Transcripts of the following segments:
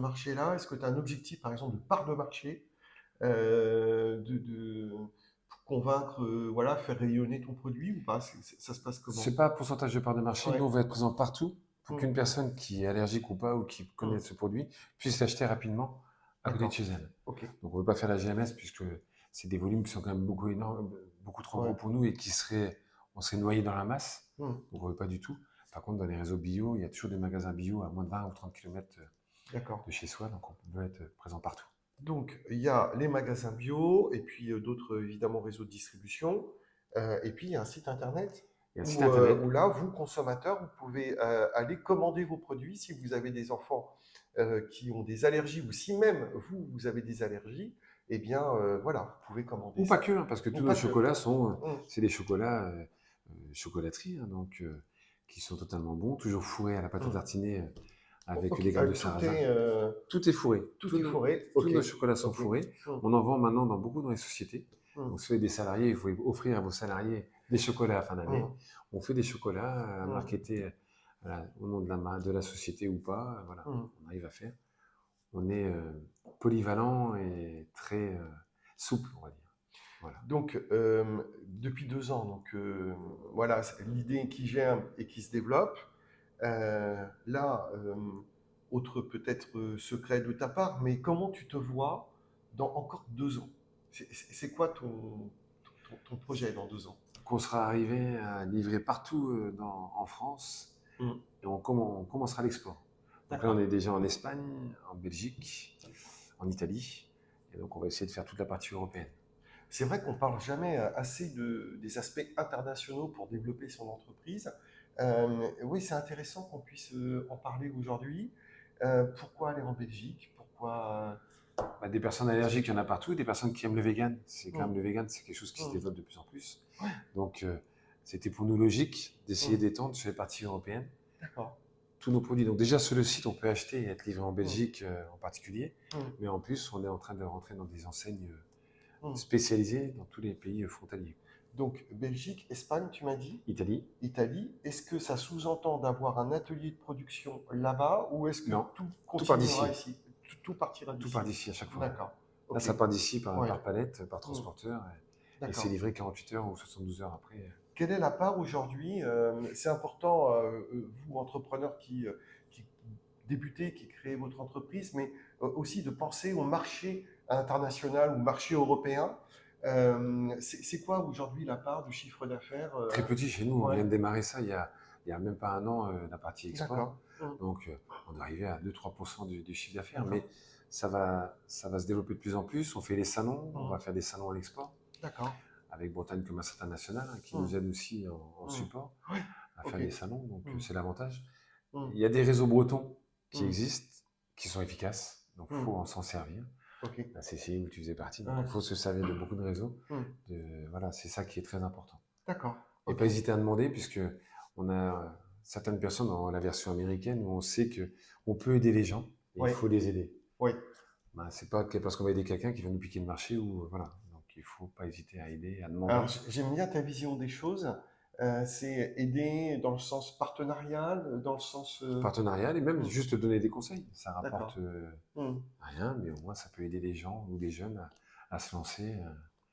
marché-là? Est-ce que tu as un objectif, par exemple, de part de marché, pour convaincre, voilà, faire rayonner ton produit ou pas? Ça se passe comment? C'est pas un pourcentage de part de marché. Nous, Ouais. on va être présent partout pour Mmh. qu'une personne qui est allergique ou pas, ou qui connaît Mmh. ce produit, puisse l'acheter rapidement à côté de D'accord. chez elle. OK. Donc, on ne veut pas faire la GMS puisque c'est des volumes qui sont quand même beaucoup énormes, beaucoup trop gros Ouais. pour nous et on serait noyé dans la masse. Mmh. Donc, on ne veut pas du tout. Par contre, dans les réseaux bio, il y a toujours des magasins bio à moins de 20 ou 30 km D'accord. de chez soi. Donc, on veut être présent partout. Donc, il y a les magasins bio et puis d'autres, évidemment, réseaux de distribution. Et puis, il y a un site internet Il y a le site où internet. là, vous, consommateurs, vous pouvez aller commander vos produits si vous avez des enfants qui ont des allergies ou si même vous, vous avez des allergies. Eh bien, voilà, vous pouvez commander Ou pas ça. que, hein, parce que Ou tous nos pas que. chocolats sont, Mmh. c'est des chocolats chocolaterie, hein, donc qui sont totalement bons, toujours fourrés à la pâte à Mmh. tartiner avec Ok, des graines de tout sarrasin. est, Tout est fourré. tout est fourré. Ok, Tous nos chocolats sont ok. fourrés. Mmh. On en vend maintenant dans beaucoup dans les sociétés. Mmh. Donc, si vous avez des salariés, il faut offrir à vos salariés des chocolats à la fin d'année. Mmh. On fait des chocolats Mmh. marketés au nom de la société ou pas. Voilà, Mmh. on arrive à faire. On est polyvalent et très souple, on va dire. Voilà. Donc, depuis 2 ans, donc voilà, c'est l'idée qui germe et qui se développe. Là, autre peut-être secret de ta part, mais comment tu te vois dans encore 2 ans? C'est quoi ton projet dans 2 ans? Qu'on sera arrivé à livrer partout en France Hmm. et on commencera l'export. Donc là, on D'accord. est déjà en Espagne, en Belgique, en Italie, et donc on va essayer de faire toute la partie européenne. C'est vrai qu'on parle jamais assez des aspects internationaux pour développer son entreprise. Oui, c'est intéressant qu'on puisse en parler aujourd'hui. Pourquoi aller en Belgique? Pourquoi... Bah, des personnes allergiques, il y en a partout, des personnes qui aiment le vegan. C'est quand Hmm. même le vegan, c'est quelque chose qui se Hmm. développe de plus en plus. Ouais. Donc c'était pour nous logique d'essayer Hmm. d'étendre sur les parties européennes D'accord. tous nos produits. Donc déjà sur le site, on peut acheter et être livré en Hmm. Belgique en particulier, Hmm. mais en plus, on est en train de rentrer dans des enseignes Hmm. spécialisées dans tous les pays frontaliers. Donc, Belgique, Espagne, tu m'as dit, Italie, Italie. Est-ce que ça sous-entend d'avoir un atelier de production là-bas ou est-ce que non, tout tout part continuera d'ici. ici? Tout partira Tout part d'ici. d'ici à chaque fois. D'accord. Là, Ok. ça part d'ici Ouais. par palette, par Hmm. transporteur, et c'est D'accord. livré 48 heures ou 72 heures après. Quelle est la part aujourd'hui? C'est important, vous, entrepreneurs qui débutez, qui créez votre entreprise, mais aussi de penser au marché international ou marché européen. C'est quoi aujourd'hui la part du chiffre d'affaires? Très petit chez nous, on Ouais, vient de démarrer ça il y a même pas un an, la partie export. d'accord. Hmm. Donc, on est arrivé à 2-3% du chiffre d'affaires, D'accord. mais ça va se développer de plus en plus. On fait les salons, on va Hmm. faire des salons à l'export, D'accord. avec Bretagne Commerce International, hein, qui Hmm. nous aide aussi en Hmm. support Ouais, à ok. faire des salons, donc Hmm. c'est l'avantage. Hmm. Il y a des réseaux bretons qui Hmm. existent, qui sont efficaces, donc il Hmm. faut s'en servir. Ok. La CCI où tu faisais partie, donc Ouais. il faut se servir de beaucoup de réseaux. Hmm. Voilà, c'est ça qui est très important. D'accord. Et Ok. pas hésiter à demander, puisque on a certaines personnes dans la version américaine où on sait que on peut aider les gens et il Oui. faut les aider. Oui. Ben, c'est pas que parce qu'on va aider quelqu'un qui va nous piquer le marché ou voilà. Donc il faut pas hésiter à aider, à Alors, demander. j'aime bien ta vision des choses. C'est aider dans le sens partenarial, dans le sens... Partenariat et même hmm. juste donner des conseils. Ça rapporte D'accord. Hmm. rien, mais au moins ça peut aider les gens ou les jeunes à se lancer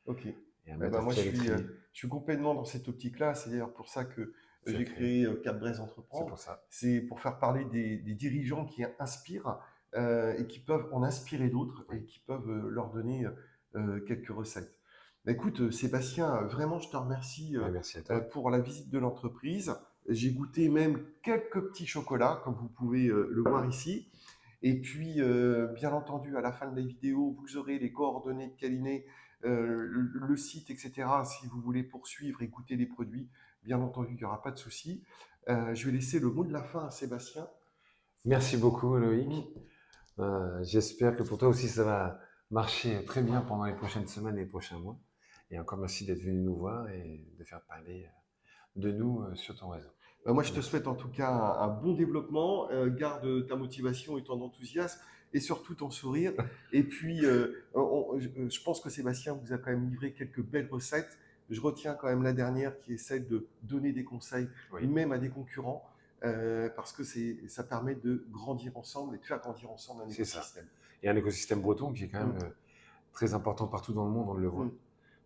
Ok. et à Eh mettre ben, à moi, pied à l'étrier. je suis complètement dans cette optique-là. C'est d'ailleurs pour ça que Tu as j'ai créé. créé Cap Braises C'est Entreprendre. pour ça. C'est pour faire parler des dirigeants qui inspirent et qui peuvent en inspirer d'autres Oui. et qui peuvent leur donner quelques recettes. Bah, écoute, Sébastien, vraiment, je te remercie Ben, merci à toi. pour la visite de l'entreprise. J'ai goûté même quelques petits chocolats, comme vous pouvez le voir ici. Et puis, bien entendu, à la fin de la vidéo, vous aurez les coordonnées de Calinet, le site, etc. Si vous voulez poursuivre et goûter les produits, bien entendu, il n'y aura pas de souci. Je vais laisser le mot de la fin à Sébastien. Merci beaucoup, Mm. Loïc. J'espère que pour toi aussi ça va marcher très bien pendant les prochaines semaines et les prochains mois. Et encore merci d'être venu nous voir et de faire parler de nous sur ton réseau. Moi, je te Merci. souhaite en tout cas un bon développement. Garde ta motivation et ton enthousiasme et surtout ton sourire. Et puis, je pense que Sébastien vous a quand même livré quelques belles recettes. Je retiens quand même la dernière qui est celle de donner des conseils, Oui. même à des concurrents. parce que ça permet de grandir ensemble et de faire grandir ensemble un C'est ça. écosystème. Il y a un écosystème breton qui est quand même très important partout dans le monde, on le voit. Mm.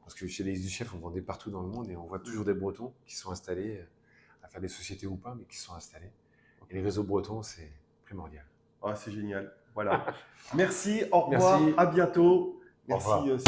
Parce que chez les du Chef, on vendait partout dans le monde et on voit toujours des Bretons qui sont installés, à faire des sociétés ou pas, mais qui sont installés. Et les réseaux bretons, c'est primordial. Ah, c'est génial. Voilà. Merci, au revoir, Merci. à bientôt. Au revoir. Merci.